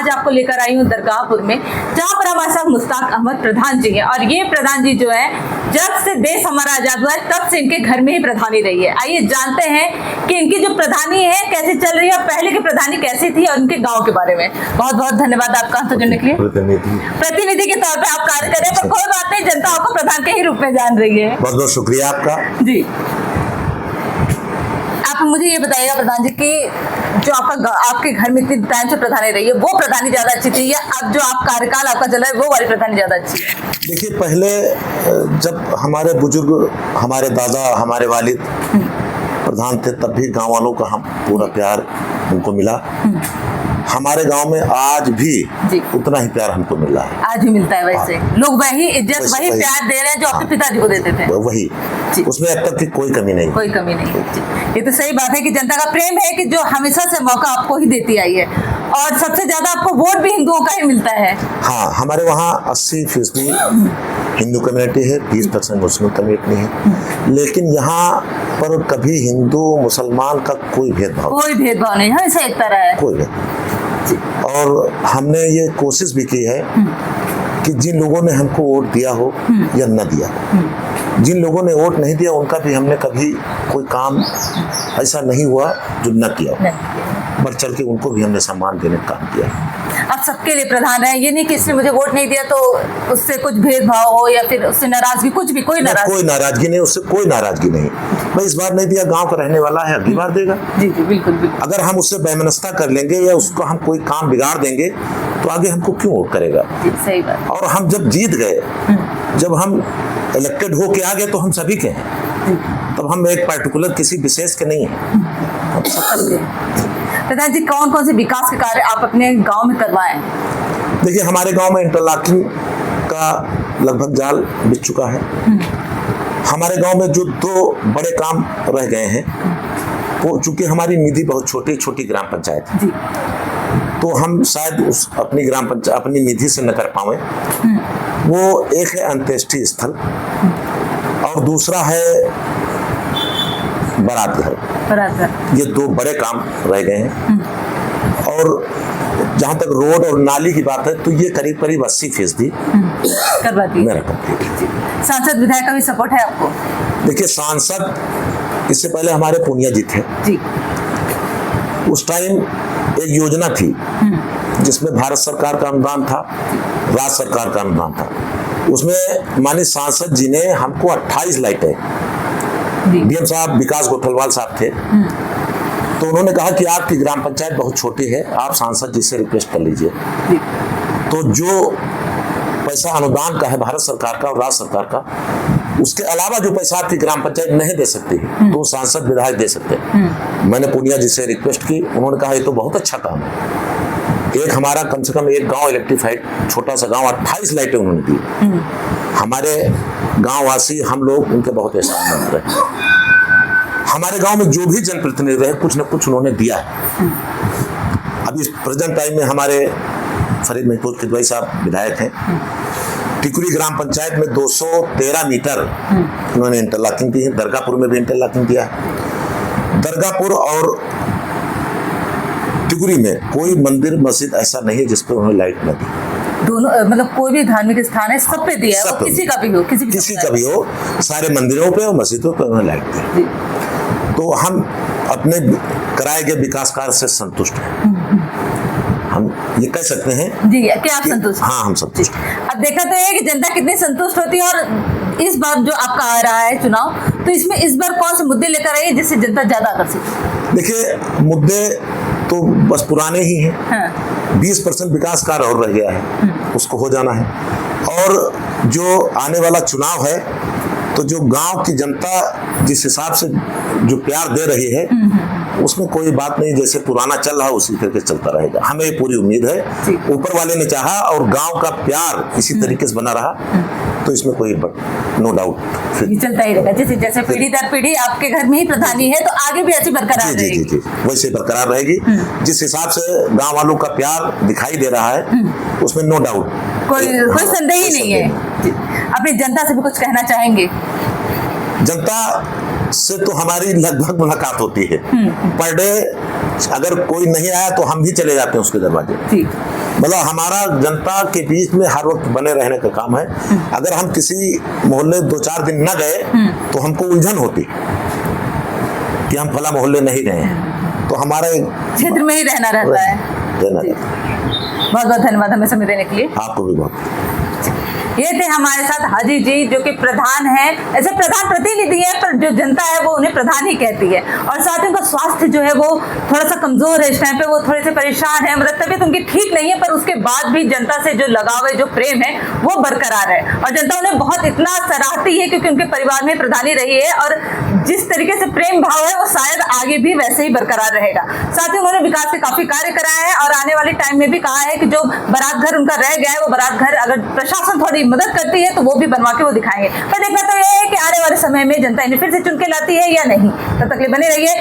आज आपको लेकर आई हूँ दरगाहपुर में, जहाँ पर हमारे साथ मुश्ताक अहमद प्रधान जी हैं। और ये प्रधान जी जो है, जब से देश हमारा आजाद हुआ है तब से इनके घर में ही प्रधानी रही है। आइए जानते हैं कि इनकी जो प्रधानी है कैसे चल रही है, पहले की प्रधानी कैसी थी और उनके गाँव के बारे में। बहुत बहुत धन्यवाद आपका हमसे जुड़ने के लिए। प्रतिनिधि के तौर पर आप कार्य कर रहे हैं, पर कोई बात नहीं, जनता आपको प्रधान के ही रूप में जान रही है। बहुत बहुत शुक्रिया आपका जी। आप मुझे ये बताइएगा प्रधान जी कि जो आपके घर में इतनी टाइम से प्रधानी रही है, वो प्रधानी ज्यादा अच्छी थी या अब जो आप कार्यकाल आपका चला है वो वाली प्रधानी ज्यादा अच्छी है? देखिए, पहले जब हमारे बुजुर्ग, हमारे दादा, हमारे वालिद प्रधान थे, तब भी गांव वालों का हम पूरा प्यार उनको मिला। हमारे गांव में आज भी उतना ही प्यार हमको मिल रहा है। आज भी मिलता है वैसे, लोग वही इज्जत, वही प्यार दे रहे हैं जो आपके पिताजी को देते थे। वही, उसमें अब तक की कोई कमी नहीं। कोई कमी नहीं। ये तो सही बात है कि जनता का प्रेम है कि जो हमेशा से मौका आपको ही देती आई है, और सबसे ज्यादा आपको वोट भी हिंदुओं का ही मिलता है। हाँ, हमारे वहाँ 80% हिंदू कम्युनिटी है, 20% मुस्लिम कम्युनिटी है, लेकिन यहाँ पर कभी हिंदू मुसलमान का कोई भेदभाव नहीं, हमेशा एक तरह है। कोई भेदभाव। और हमने ये कोशिश भी की है कि जिन लोगों ने हमको वोट दिया हो या न दिया हो, जिन लोगों ने वोट नहीं दिया उनका भी हमने कभी कोई काम ऐसा नहीं हुआ जो न किया, बढ़ चढ़ के उनको भी हमने सम्मान देने का काम किया। आप सबके लिए प्रधान है, ये नहीं कि इसने मुझे वोट नहीं दिया तो उससे कुछ भेदभाव हो या फिर उससे नाराजगी, कुछ भी कोई नाराजगी नहीं, उससे कोई नाराजगी नहीं। भाई इस बार नहीं दिया, गांव का रहने वाला है, अगली बार देगा। जी जी, बिल्कुल बिल्कुल। अगर हम उससे बेमनस्ता कर लेंगे या उसको हम कोई काम बिगाड़ देंगे तो आगे हमको क्यों वोट करेगा? सही बात। और हम जब जीत गए, जब हम इलेक्टेड हो के आ गए तो हम सभी के हैं, तब हम एक पर्टिकुलर किसी विशेष के नहीं है। प्रधान जी, कौन कौन से विकास के कार्य आप अपने गांव में करवाएं? देखिए, हमारे गांव में इंटरलॉकिंग का लगभग जाल बिछ चुका है। हमारे गांव में जो 2 बड़े काम रह गए हैं, वो चूंकि हमारी निधि बहुत छोटी ग्राम पंचायत है, तो हम शायद उस अपनी निधि से न कर पाए। वो एक है अंत्येष्टि स्थल और दूसरा है बारात घर। ये 2 बड़े काम रह गए हैं। और जहाँ तक रोड और नाली की बात है तो ये करीब 80% करवा दी मेरा कंप्लीट। सांसद विधायक का भी सपोर्ट है आपको? देखिए, सांसद इससे पहले हमारे पूनिया जी थे जी। उस टाइम एक योजना थी जिसमें भारत सरकार का अनुदान था, राज्य सरकार का अनुदान था। उसमें माननीय सांसद जी ने हमको 28 लाइटें, डीएम साहब विकास गोठलवाल साहब थे, तो उन्होंने कहा कि आपकी ग्राम पंचायत बहुत छोटी है, आप सांसद जी से रिक्वेस्ट कर लीजिए। तो जो पैसा अनुदान का है भारत सरकार का और राज्य सरकार का, उसके अलावा जो पैसा आपकी ग्राम पंचायत नहीं दे सकती तो सांसद विधायक दे सकते हैं। मैंने पूनिया जी से रिक्वेस्ट की, उन्होंने कहा ये तो बहुत अच्छा काम है। एक हमारा कम से कम एक गांव इलेक्ट्रीफाइड, छोटा सा गांव, 28 लाइटें उन्होंने दी। हमारे गांव वासी, हम लोग उनके बहुत एहसानमंद रहे। हमारे गांव में जो भी जनप्रतिनिधि रहे, कुछ न कुछ उन्होंने दिया है। अभी प्रेजेंट टाइम में हमारे फरीद महमूद किदवई साहब विधायक हैं। टिकुरी ग्राम पंचायत में 213 मीटर उन्होंने इंटरलॉकिंग की है। दरगाहपुर में भी इंटरलॉकिंग किया है। दरगाहपुर और टिकुरी में कोई मंदिर मस्जिद ऐसा नहीं है जिस पर उन्होंने लाइट न दी। दोनों, मतलब कोई भी धार्मिक स्थान है, सब पे दिया है, किसी का भी हो, किसी का भी हो, सारे मंदिरों पे और मस्जिदों पे उन्होंने लाइट दी। तो हम अपने कराए गए विकास कार्य से संतुष्ट हैं। हम ये कह सकते हैं जी कि आप संतुष्ट? हाँ, हम संतुष्ट। अब देखा तो है कि जनता कितनी संतुष्ट होती है। और इस बार जो आपका आ रहा है चुनाव, तो इसमें इस बार कौन से मुद्दे लेकर आए जिससे जनता ज्यादा आकर्षित है? देखिए, मुद्दे तो बस पुराने ही हैं। हाँ। 20% विकास कार्य और रह गया है, उसको हो जाना है। और जो आने वाला चुनाव है, तो जो गांव की जनता जिस हिसाब से जो प्यार दे रही है, उसमें कोई बात नहीं, जैसे पुराना चल रहा है उसी तरीके से चलता रहेगा। हमें ये पूरी उम्मीद है, ऊपर वाले ने चाहा और गांव का प्यार इसी तरीके से बना रहा, तो इसमें कोई नो डाउट चलता ही रहेगा। जैसे जैसे पीढ़ी दर पीढ़ी आपके घर में ही प्रधानी है, तो आगे भी ऐसी बरकरार रहेगी। जी, वैसे बरकरार रहेगी। जिस हिसाब से गांव वालों का प्यार दिखाई दे रहा है, उसमें नो डाउट, कोई संदेह ही नहीं है। अपनी जनता से भी कुछ कहना चाहेंगे? जनता से तो हमारी लगभग मुलाकात होती है। पर डे अगर कोई नहीं आया तो हम भी चले जाते हैं उसके दरवाजे। मतलब हमारा जनता के बीच में हर वक्त बने रहने का काम है। अगर हम किसी मोहल्ले 2-4 दिन न गए तो हमको उलझन होती कि हम फला मोहल्ले नहीं गए हैं, तो हमारे क्षेत्र में ही रहना रहता है। बहुत बहुत धन्यवाद हमें समय देने के लिए। आपको भी बहुत। ये थे हमारे साथ हाजी जी, जो कि प्रधान है, ऐसे प्रधान प्रतिनिधि है, पर जो जनता है वो उन्हें प्रधान ही कहती है। और साथ ही उनका स्वास्थ्य जो है वो थोड़ा सा कमजोर है इस टाइम पे, वो थोड़े से परेशान है, मतलब तबीयत उनकी ठीक नहीं है, पर उसके बाद भी जनता से जो लगाव है, जो प्रेम है, वो बरकरार है। और जनता उन्हें बहुत इतना सराहती है क्योंकि उनके परिवार में प्रधानी रही है, और जिस तरीके से प्रेम भाव है वो शायद आगे भी वैसे ही बरकरार रहेगा। साथ ही उन्होंने विकास के काफी कार्य कराए हैं, और आने वाले टाइम में भी कहा है कि जो बारात घर उनका रह गया है, वो बारात घर अगर प्रशासन थोड़ी मदद करती है तो वो भी बनवा के वो दिखाएंगे। पर देखना तो ये है कि आने वाले समय में जनता इन्हें फिर से चुन के लाती है या नहीं। तब तक के लिए बने रहिए।